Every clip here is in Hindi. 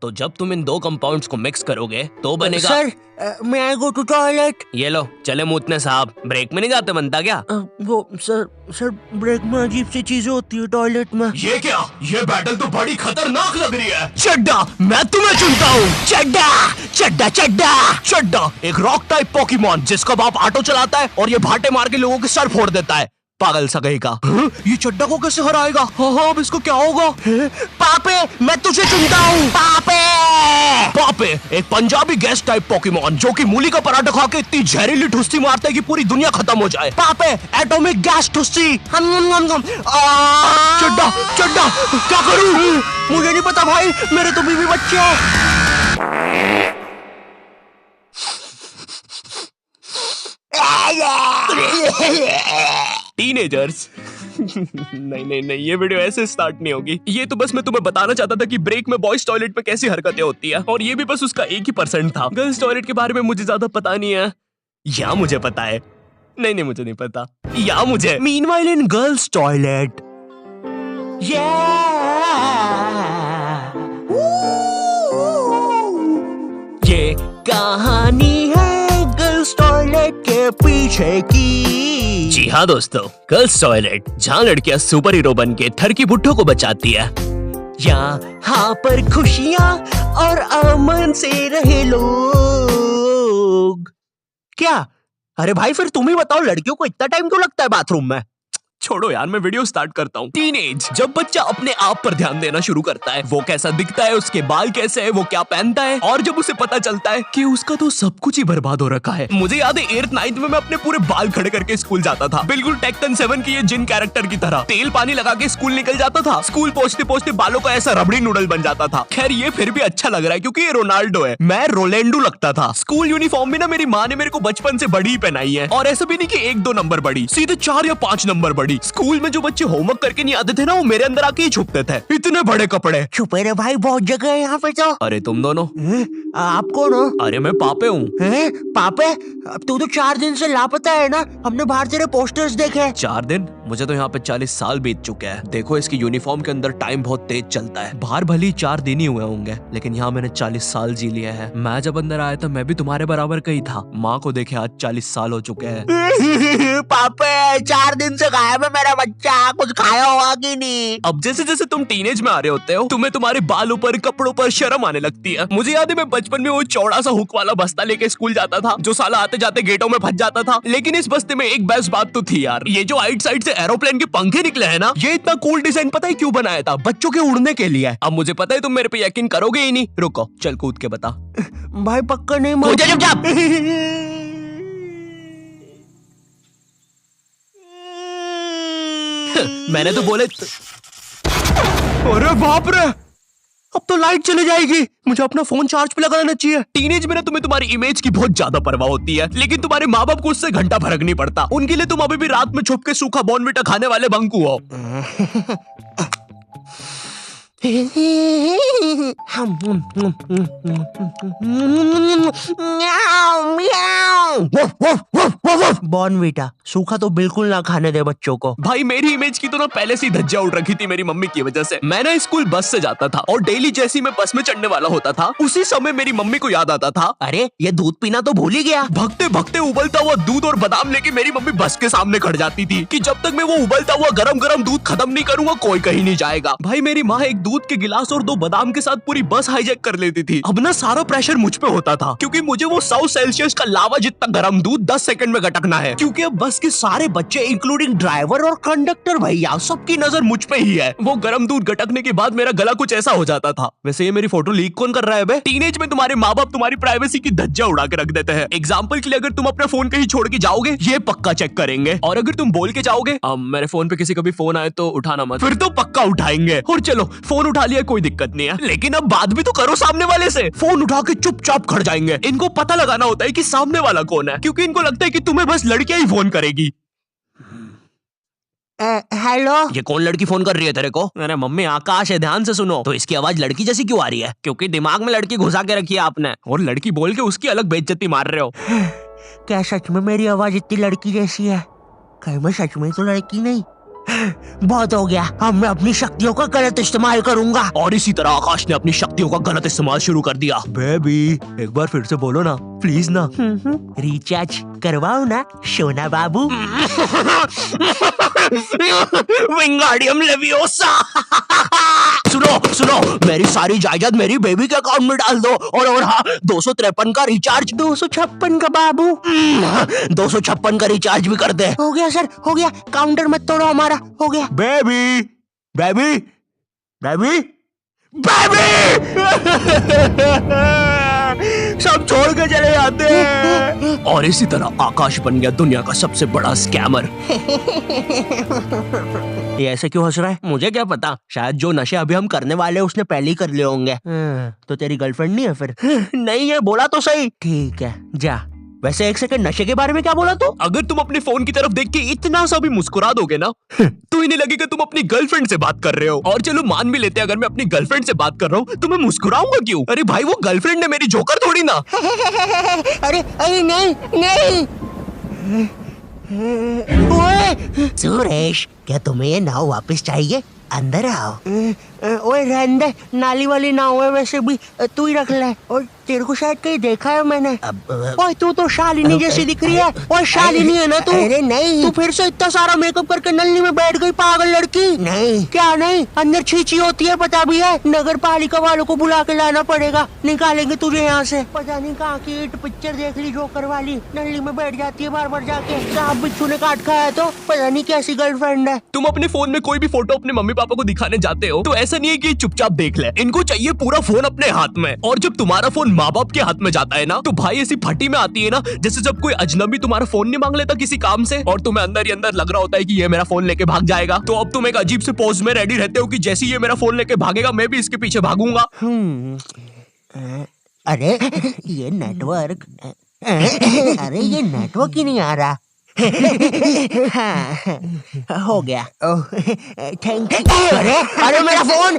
तो जब तुम इन दो कंपाउंड्स को मिक्स करोगे तो बनेगा। सर, मैं आई गो टू टॉयलेट। ये लो, चले मूतने साहब। ब्रेक में नहीं जाते बनता क्या? वो सर ब्रेक में अजीब सी चीजें होती है टॉयलेट में। ये क्या? ये बैटल तो बड़ी खतरनाक लग रही है। चड्डा, मैं तुम्हें चुनता हूँ। चड्डा चड्डा चड्डा चड्डा एक रॉक टाइप पोकेमॉन जिसका बाप ऑटो चलाता है और ये भाटे मार के लोगों के सर फोड़ देता है। पागल सा कहीं का। ये चड्डा को कैसे हराएगा? हाँ, अब इसको क्या होगा? पापे, मैं तुझे चुनता हूँ। पापे पापे एक पंजाबी गैस टाइप पोकेमॉन जो कि मूली का पराठा खा के इतनी जहरीली ठुस्सी मारता है कि पूरी दुनिया खत्म हो जाए। पापे एटॉमिक गैस ठुस्सी। चड्डा चड्डा क्या करूँ? मुझे नहीं पता भाई, मेरे तो बीवी बच्चे हैं। टीनेजर्स। नहीं, ये वीडियो ऐसे स्टार्ट नहीं होगी। ये तो बस मैं तुम्हें बताना चाहता था कि ब्रेक में बॉयज टॉयलेट में कैसी हरकतें होती है, और ये भी बस उसका 1% था। गर्ल्स टॉयलेट के बारे में मुझे ज्यादा पता नहीं है, या मुझे पता है। नहीं, मुझे नहीं पता, या मुझे। मीनवाइल इन गर्ल्स टॉयलेट, ये कहानी है गर्ल्स टॉयलेट के पीछे की। जी हाँ दोस्तों, गर्ल्स टॉयलेट जहाँ लड़कियां सुपर हीरो बन के थर की बुड्ढों को बचाती है। यहाँ पर खुशियाँ और अमन से रहे लोग। क्या? अरे भाई, फिर तुम ही बताओ, लड़कियों को इतना टाइम क्यों लगता है बाथरूम में? छोड़ो यार, मैं वीडियो स्टार्ट करता हूँ। टीनेज, जब बच्चा अपने आप पर ध्यान देना शुरू करता है, वो कैसा दिखता है, उसके बाल कैसे है, वो क्या पहनता है, और जब उसे पता चलता है कि उसका तो सब कुछ ही बर्बाद हो रखा है। मुझे याद है 8th 9th में मैं अपने पूरे बाल खड़े करके स्कूल जाता था, बिल्कुल टेक्टन 7 की ये जिन कैरेक्टर की तरह। तेल पानी लगा के स्कूल निकल जाता था। स्कूल पहुंचते पहुंचते बालों का ऐसा रबड़ी नूडल बन जाता था। खैर ये फिर भी अच्छा लग रहा है क्योंकि ये रोनाल्डो है, मैं रोलेंडो लगता था। स्कूल यूनिफॉर्म भी ना मेरी माँ ने मेरे को बचपन से बड़ी ही पहनाई है, और ऐसा भी नहीं कि 1-2 नंबर बड़ी, सीधे 4 या 5 नंबर बड़ी। स्कूल में जो बच्चे होमवर्क करके नहीं आते थे ना, वो मेरे अंदर आके ही छुपते थे। इतने बड़े कपड़े। छुपे रे भाई, बहुत जगह है यहाँ पे तो। अरे तुम दोनों? आप कौन हो? अरे मैं पापे हूँ। पापे? अब तू तो 4 दिन से लापता है ना, हमने बाहर तेरे पोस्टर्स देखे। 4 दिन? मुझे तो यहाँ पे 40 साल बीत चुके हैं। देखो इसकी यूनिफॉर्म के अंदर टाइम बहुत तेज चलता है। बाहर भली 4 दिन ही हुए होंगे, लेकिन यहाँ मैंने 40 साल जी लिए हैं। मैं जब अंदर आया था मैं भी तुम्हारे बराबर का ही था। माँ को देखे आज 40 साल हो चुके हैं। पापे 4 दिन से गायब है मेरा बच्चा, कुछ खाया होगा कि नहीं? अब जैसे जैसे तुम टीनेज में आ रहे होते हो, तुम्हें तुम्हारे बालों पर, कपड़ों पर शर्म आने लगती है। मुझे याद है मैं बचपन में वो चौड़ा सा हुक वाला बस्ता लेके स्कूल जाता था, जो साला आते जाते गेटों में फंस जाता था। लेकिन इस बस्ते में एक बेस्ट बात तो थी यार, ये जो आइट साइड से एरोप्लेन के पंखे निकले हैं ना, ये इतना कूल डिजाइन पता है क्यों बनाया था? बच्चों के उड़ने के लिए। अब मुझे पता है तुम मेरे पे यकीन करोगे ही नहीं। रुको, चल कूद के बता। भाई पक्का नहीं? मैंने तो बोले अरे बाप रे, अब तो लाइट चली जाएगी। मुझे अपना फोन चार्ज पे लगाना चाहिए। टीनेज में ना तुम्हें तुम्हारी इमेज की बहुत ज्यादा परवाह होती है, लेकिन तुम्हारे माँ बाप को उससे घंटा फर्क नहीं पड़ता। उनके लिए तुम अभी भी रात में छुप के सूखा बॉर्नविटा खाने वाले बंकू हो। बॉर्नविटा सूखा तो बिल्कुल ना खाने दे बच्चों को। भाई मेरी इमेज की तो ना पहले से ही धज्जियां उड़ रखी थी मेरी मम्मी की वजह से। मैं ना स्कूल बस से जाता था, और डेली जैसी मैं बस में चढ़ने वाला होता था, उसी समय मेरी मम्मी को याद आता था, अरे ये दूध पीना तो भूल ही गया। भगते भगते उबलता हुआ दूध और बादाम लेके मेरी मम्मी बस के सामने खड़ जाती थी कि जब तक मैं वो उबलता हुआ गरम गरम दूध खत्म नहीं करूंगा कोई कहीं नहीं जाएगा। भाई मेरी माँ एक दूध के गिलास और 2 बादाम के साथ पूरी बस हाईजैक कर लेती थी। अब ना सारा प्रेशर मुझ पे होता था, क्योंकि मुझे वो 100 सेल्सियस का लावा जितना गर्म दूध 10 सेकंड में गटकना है। क्योंकि अब बस के सारे बच्चे इंक्लूडिंग ड्राइवर और कंडक्टर भैया सबकी नजर मुझ पे ही है। वो गर्म दूध गटकने के बाद मेरा गला कुछ ऐसा हो जाता था। वैसे ये मेरी फोटो लीक कौन कर रहा है बे? टीनेज में तुम्हारे माँ बाप तुम्हारी प्राइवेसी की धज्जियां उड़ा के रख देते हैं। एग्जाम्पल के लिए अगर तुम अपना फोन कहीं छोड़ के जाओगे, ये पक्का चेक करेंगे, और अगर तुम बोल के जाओगे मेरे फोन पे किसी का भी फोन आए तो उठाना मत, फिर तो पक्का उठाएंगे। और चलो फोन उठा लिया कोई दिक्कत नहीं है, लेकिन अब बात भी तो करो सामने वाले से। फोन उठा के चुपचाप खड़ जाएंगे। इनको पता लगाना होता है कि सामने वाला कौन है, क्योंकि इनको लगता है कि तुम्हें बस लड़कियां ही फोन करेगी। हेलो, ये कौन लड़की फोन कर रही है तेरे को? अरे मम्मी आकाश है, ध्यान से सुनो। तो इसकी आवाज लड़की जैसी क्यों आ रही है? क्योंकि दिमाग में लड़की घुसा के रखी है आपने, और लड़की बोल के उसकी अलग बेइज्जती मार रहे हो। क्या सच में मेरी आवाज इतनी लड़की जैसी है? कहीं मैं सच में तो लड़की नहीं? बहुत हो गया, अब मैं अपनी शक्तियों का गलत इस्तेमाल करूंगा। और इसी तरह आकाश ने अपनी शक्तियों का गलत इस्तेमाल शुरू कर दिया। बेबी एक बार फिर से बोलो ना प्लीज ना। रिचार्ज करवाओ ना सोना बाबू। विंगाडियम लेवियोसा। सुनो सुनो, मेरी सारी जायदाद मेरी बेबी के अकाउंट में डाल दो। और हाँ, 253 का रिचार्ज। 256 का बाबू। 256 का रिचार्ज भी कर दे। हो गया सर, हो गया, काउंटर मत तोड़ो हमारा, हो गया। Baby baby baby baby. सब छोड़ के चले जाते हैं। और इसी तरह आकाश बन गया दुनिया का सबसे बड़ा स्कैमर। ये ऐसे क्यों हंस रहा है? मुझे क्या पता, शायद जो नशे अभी हम करने वाले हैं उसने पहले ही कर लिए होंगे। तो तेरी गर्लफ्रेंड नहीं है फिर? नहीं है, बोला तो सही। ठीक है जा। वैसे एक सेकंड, नशे के बारे में क्या बोला तू? अगर तुम अपने फोन की तरफ देख के इतना सा भी मुस्कुरा दोगे ना तो इन्हें लगेगा तुम अपनी गर्लफ्रेंड से बात कर रहे हो। और चलो मान भी लेते हैं अगर मैं अपनी गर्लफ्रेंड से बात कर रहा हूँ तो मैं मुस्कुराऊंगा क्यों? अरे भाई वो गर्लफ्रेंड है मेरी, जोकर थोड़ी ना। अरे अरे नहीं नहीं। ओए सुरेश, क्या तुम्हें ये नाव वापस चाहिए? अंदर आओ। ओए रहने दे, नाली वाली नाव है वैसे भी, तू ही रख ले। और तेरे को शायद कहीं देखा है मैंने। ओए तू तो शालिनी जैसी दिख रही है। ओए शालिनी है ना तू? अरे नहीं, तू फिर से इतना सारा मेकअप करके नल्ली में बैठ गई पागल लड़की। नहीं क्या नहीं, अंदर छींची होती है पता भी है। नगर पालिका वालों को बुला के लाना पड़ेगा, निकालेंगे तुझे यहाँ से। पता नहीं कहाँ की हिट पिक्चर देख ली जोकर वाली, नल्ली में बैठ जाती है बार बार जाके। सांप बिच्छू ने काट खाया तो पता नहीं कैसी गर्लफ्रेंड है। तुम अपने फोन में कोई भी फोटो अपने मम्मी पापा को दिखाने जाते हो तो ऐसा नहीं है कि चुपचाप देख ले, इनको चाहिए पूरा फोन अपने हाथ में। और जब तुम्हारा फोन माँ बाप के हाथ में जाता है ना तो भाई ऐसी फटी में आती है ना, जैसे जब कोई अजनबी तुम्हारा फोन नहीं मांग लेता किसी काम से और तुम्हें अंदर ही अंदर लग रहा होता है कि ये मेरा फोन लेके भाग जाएगा। तो अब तुम एक अजीब से पोज में रेडी रहते हो कि जैसे ये मेरा फोन लेके भागेगा मैं भी इसके पीछे भागूंगा। अरे ये नेटवर्क, अरे ये नेटवर्क ही नहीं आ रहा। हाँ, हो गया। Thank you. अरे अरे मेरा फोन।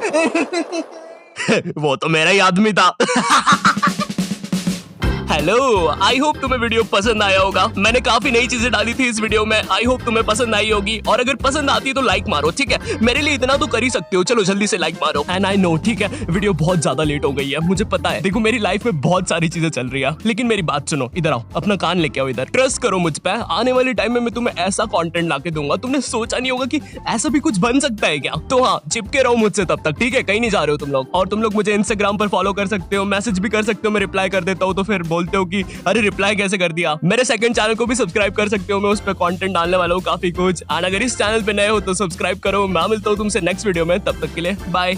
वो तो मेरा ही आदमी था। हेलो, आई होप तुम्हें वीडियो पसंद आया होगा। मैंने काफी नई चीजें डाली थी इस वीडियो में, आई होप तुम्हें पसंद आई होगी। और अगर पसंद आती है तो लाइक मारो, ठीक है? मेरे लिए इतना तो कर ही सकते हो, चलो जल्दी से लाइक मारो। एंड आई नो, ठीक है, वीडियो बहुत ज्यादा लेट हो गई है, मुझे पता है। देखो मेरी लाइफ में बहुत सारी चीजें चल रही है, लेकिन मेरी बात सुनो, इधर आओ, अपना कान लेके आओ इधर। ट्रस्ट करो मुझ पे, आने वाले टाइम में मैं तुम्हें ऐसा कंटेंट लाके दूंगा, तुमने सोचा नहीं होगा कि ऐसा भी कुछ बन सकता है क्या। तो हाँ, चिपके रहो मुझसे तब तक, ठीक है? कहीं नहीं जा रहे हो तुम लोग। और तुम लोग मुझे इंस्टाग्राम पर फॉलो कर सकते हो, मैसेज भी कर सकते हो, मैं रिप्लाई कर देता हूँ। तो फिर बोलते हो कि अरे रिप्लाई कैसे कर दिया। मेरे सेकंड चैनल को भी सब्सक्राइब कर सकते हो, मैं उस पर कंटेंट डालने वाला हूँ काफी कुछ। और अगर इस चैनल पे नए हो तो सब्सक्राइब करो। मैं मिलता हूँ तुमसे नेक्स्ट वीडियो में, तब तक के लिए बाय।